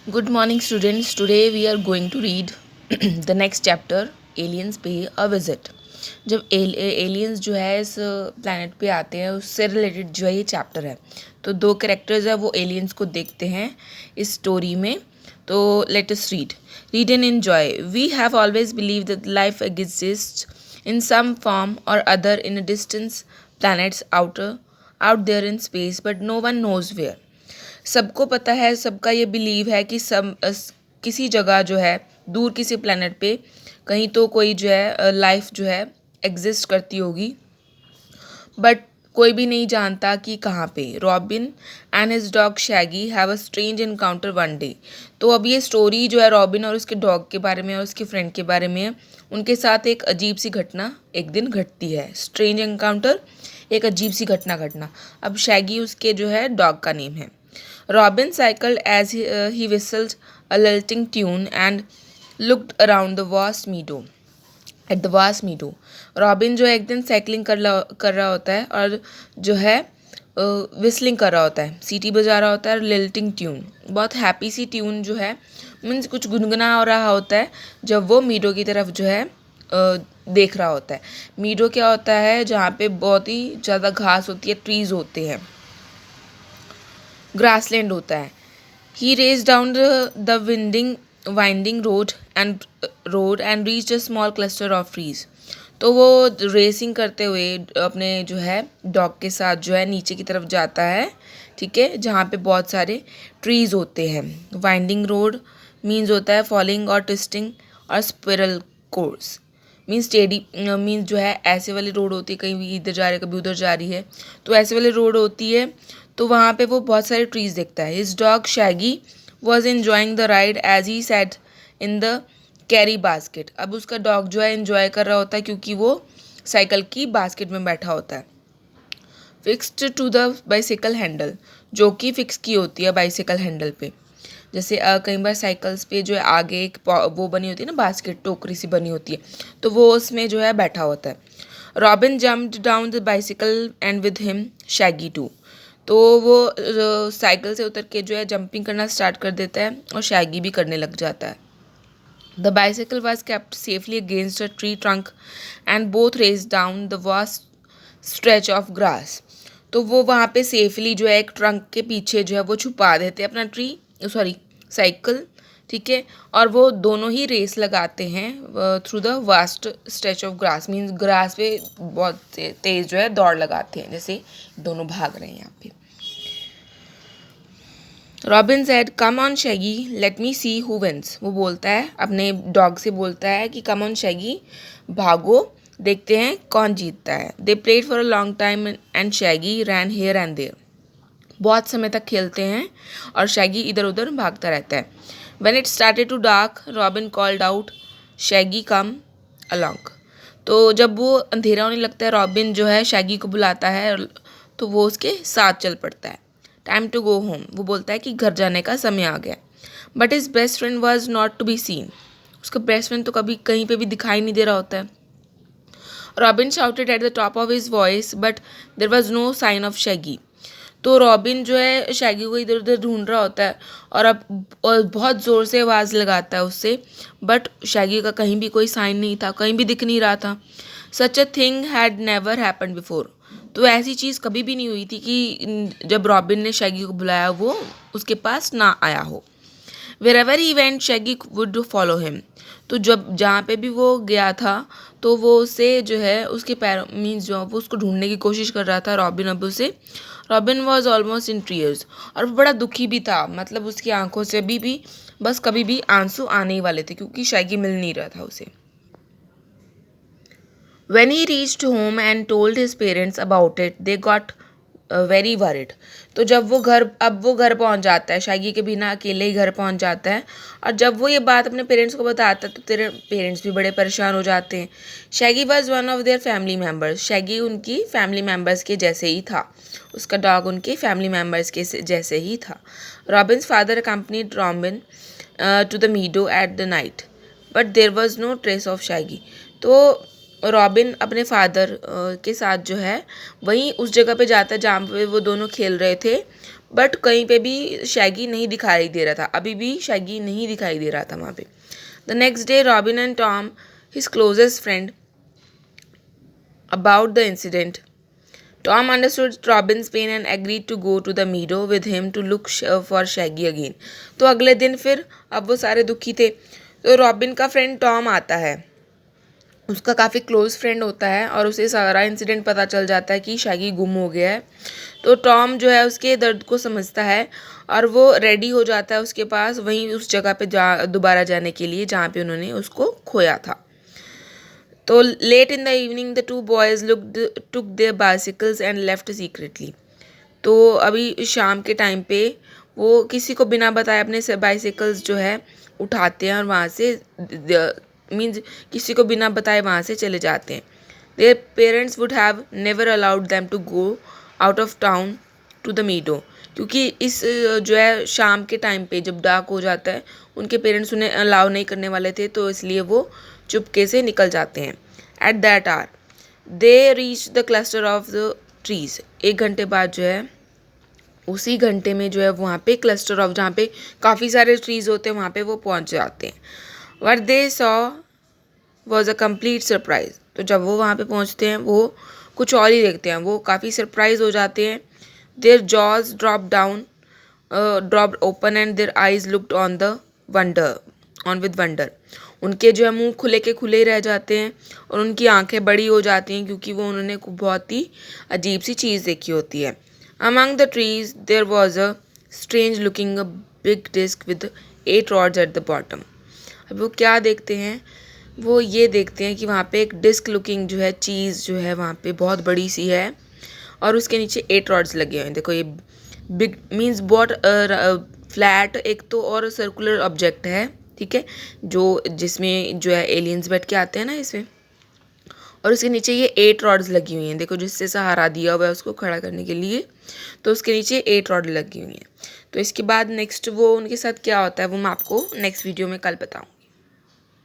Good morning, students. Today we are going to read the next chapter. Aliens pay a visit. जब aliens जो है इस planet पे आते हैं उससे रिलेटेड जो है ये चैप्टर है। तो दो कैरेक्टर्स है वो एलियंस को देखते हैं इस स्टोरी में। तो let us read and enjoy. We have always believe that life exist in some form और other in distance planets out there in space but no one knows where. सबको पता है, सबका ये बिलीव है कि किसी जगह जो है दूर किसी प्लेनेट पे कहीं तो कोई जो है लाइफ जो है एग्जिस्ट करती होगी, बट कोई भी नहीं जानता कि कहाँ पे। Robin and his dog Shaggy have a strange encounter one day. तो अब ये स्टोरी जो है रॉबिन और उसके डॉग के बारे में और उसके फ्रेंड के बारे में है। उनके साथ एक अजीब सी घटना एक दिन घटती है। स्ट्रेंज एनकाउंटर, एक अजीब सी घटना। अब शैगी उसके जो है डॉग का नेम है। Robin cycled as he whistled a lilting tune and looked around the vast meadow. At the vast meadow, robin जो है एक दिन साइकिलिंग कर रहा होता है और जो है विस्लिंग कर रहा होता है, सीटी बजा रहा होता है। लिल्टिंग ट्यून, बहुत हैप्पी सी ट्यून जो है, मीन्स कुछ गुनगुना हो रहा होता है जब वो मीडो की तरफ जो है देख रहा होता है। मीडो क्या होता है? जहाँ पे बहुत ही ज़्यादा घास होती है, ट्रीज होते हैं, ग्रासलैंड होता है। He race down the winding road and reach a small cluster of trees. तो वो रेसिंग करते हुए अपने जो है डॉग के साथ जो है नीचे की तरफ जाता है, ठीक है, जहाँ पे बहुत सारे ट्रीज होते हैं। वाइंडिंग रोड मीन्स होता है फॉलिंग और ट्विस्टिंग, और स्पिरल कोर्स मीन्स टेढ़ी, मीन्स जो है ऐसे वाली रोड होती है, कहीं भी इधर जा रही है कभी उधर जा रही है, तो ऐसे वाली रोड होती है। तो वहाँ पे वो बहुत सारे ट्रीज देखता है। His dog Shaggy was enjoying the ride as he sat in the carry basket. अब उसका डॉग जो है एंजॉय कर रहा होता है क्योंकि वो साइकिल की बास्केट में बैठा होता है। Fixed to the bicycle handle, जो कि फिक्स की होती है बाइसिकल हैंडल पे। जैसे कई बार साइकिल्स पे जो है आगे एक वो बनी होती है ना, बास्केट, टोकरी सी बनी होती है, तो वो उसमें जो है बैठा होता है। Robin jumped down the bicycle and with him Shaggy too. तो वो साइकिल से उतर के जो है जंपिंग करना स्टार्ट कर देता है और शैगी भी करने लग जाता है। The bicycle was kept safely against a tree trunk and both race down the vast stretch of grass. तो वो वहाँ पे सेफली जो है एक ट्रंक के पीछे जो है वो छुपा देते हैं अपना साइकिल, ठीक है, और वो दोनों ही रेस लगाते हैं through the vast stretch of grass. Means grass पे बहुत तेज जो है दौड़ लगाते हैं, जैसे दोनों भाग रहे हैं यहाँ पे। Robin said come on Shaggy let me see who wins. वो बोलता है, अपने डॉग से बोलता है कि कम ऑन शैगी, भागो, देखते हैं कौन जीतता है। They played for a long time and Shaggy ran here and there. बहुत समय तक खेलते हैं और शैगी इधर उधर भागता रहता है। When it started to dark Robin called out Shaggy come along. तो जब वो अंधेरा होने लगता है रॉबिन जो है शैगी को बुलाता है, तो वो उसके साथ चल पड़ता है। टाइम टू गो होम, वो बोलता है कि घर जाने का समय आ गया। But his best friend was not to be seen. उसका बेस्ट फ्रेंड तो कभी कहीं पे भी दिखाई नहीं दे रहा होता है। Robin shouted at the top of his voice but there was no sign of Shaggy. तो रॉबिन जो है शैगी को इधर उधर ढूंढ रहा होता है और बहुत ज़ोर से आवाज़ लगाता है उससे, बट शैगी का कहीं भी कोई साइन नहीं था, कहीं भी दिख नहीं रहा था। Such a thing had never happened before. तो ऐसी चीज़ कभी भी नहीं हुई थी कि जब रॉबिन ने शैगी को बुलाया वो उसके पास ना आया हो। Wherever he went Shaggy would follow him. तो जब जहाँ पे भी वो गया था तो वो उसे जो है उसके पैरों मीन्स जो वो उसको ढूंढने की कोशिश कर रहा था रॉबिन। अब उसे robin was almost in tears, और वो बड़ा दुखी भी था। मतलब उसकी आंखों से भी बस कभी भी आंसू आने ही वाले थे क्योंकि शैगी मिल नहीं रहा था उसे। When he reached home and told his parents about it, they got very worried. तो जब वो घर पहुंच जाता है, शैगी के बिना अकेले ही घर पहुंच जाता है, और जब वो ये बात अपने पेरेंट्स को बताता है तो तेरे पेरेंट्स भी बड़े परेशान हो जाते हैं। Shaggy was one of their family members. Shaggy उनकी फैमिली मेम्बर्स के जैसे ही था, उसका डॉग उनके फैमिली मेम्बर्स के जैसे ही था। Robin's father accompanied Robin to the meadow at the night but there was no trace of Shaggy. तो रॉबिन अपने फादर के साथ जो है वहीं उस जगह पे जाता है जहाँ पे वो दोनों खेल रहे थे, बट कहीं पे भी शैगी नहीं दिखाई दे रहा था, अभी भी शैगी नहीं दिखाई दे रहा था वहाँ पे। The next day robin and Tom, his closest friend, about the incident. Tom understood Robin's pain and agreed to go to the meadow with him to look for Shaggy again. तो अगले दिन फिर अब वो सारे दुखी थे, तो रॉबिन का फ्रेंड टॉम आता है, उसका काफ़ी क्लोज फ्रेंड होता है और उसे सारा इंसिडेंट पता चल जाता है कि शैगी गुम हो गया है। तो टॉम जो है उसके दर्द को समझता है और वो रेडी हो जाता है उसके पास, वहीं उस जगह पे दोबारा जाने के लिए जहाँ पे उन्होंने उसको खोया था। तो late in the evening the two boys took their bicycles and left secretly. तो अभी शाम के टाइम पे वो किसी को बिना बताए अपने से बाइसिकल्स जो है उठाते हैं और वहाँ से मीन्स किसी को बिना बताए वहाँ से चले जाते हैं। Their parents would have never allowed them to go out of town to the meadow, क्योंकि इस जो है शाम के टाइम पे जब डार्क हो जाता है उनके पेरेंट्स उन्हें अलाउ नहीं करने वाले थे, तो इसलिए वो चुपके से निकल जाते हैं। At that hour they reach the cluster of the trees. 1 घंटे बाद जो है उसी घंटे में जो है वहाँ पे क्लस्टर ऑफ, जहाँ पे काफ़ी सारे ट्रीज होते हैं वहाँ पे वो पहुँच जाते हैं। What they saw was a complete surprise. तो जब वो वहाँ पे पहुँचते हैं वो कुछ और ही देखते हैं, वो काफ़ी सरप्राइज हो जाते हैं। Their jaws dropped open and their eyes looked on with wonder. उनके जो है मुंह खुले के खुले ही रह जाते हैं और उनकी आंखें बड़ी हो जाती हैं, क्योंकि वो उन्होंने बहुत ही अजीब सी चीज़ देखी होती है। Among the trees there was a strange looking big disc with 8 rods at the bottom. अब वो क्या देखते हैं, वो ये देखते हैं कि वहाँ पे एक डिस्क लुकिंग जो है चीज़ जो है वहाँ पे बहुत बड़ी सी है और उसके नीचे 8 रॉड्स लगे हुए हैं। देखो ये बिग मीन्स बहुत फ्लैट एक तो और सर्कुलर ऑब्जेक्ट है, ठीक है, जो जिसमें जो है एलियंस बैठ के आते हैं ना इसमें, और उसके नीचे ये 8 रॉड्स लगी हुई हैं। देखो जिससे सहारा दिया हुआ है उसको खड़ा करने के लिए, तो उसके नीचे 8 रॉड लगी हुई हैं। तो इसके बाद नेक्स्ट वो उनके साथ क्या होता है वो मैं आपको नेक्स्ट वीडियो में कल बताऊँ।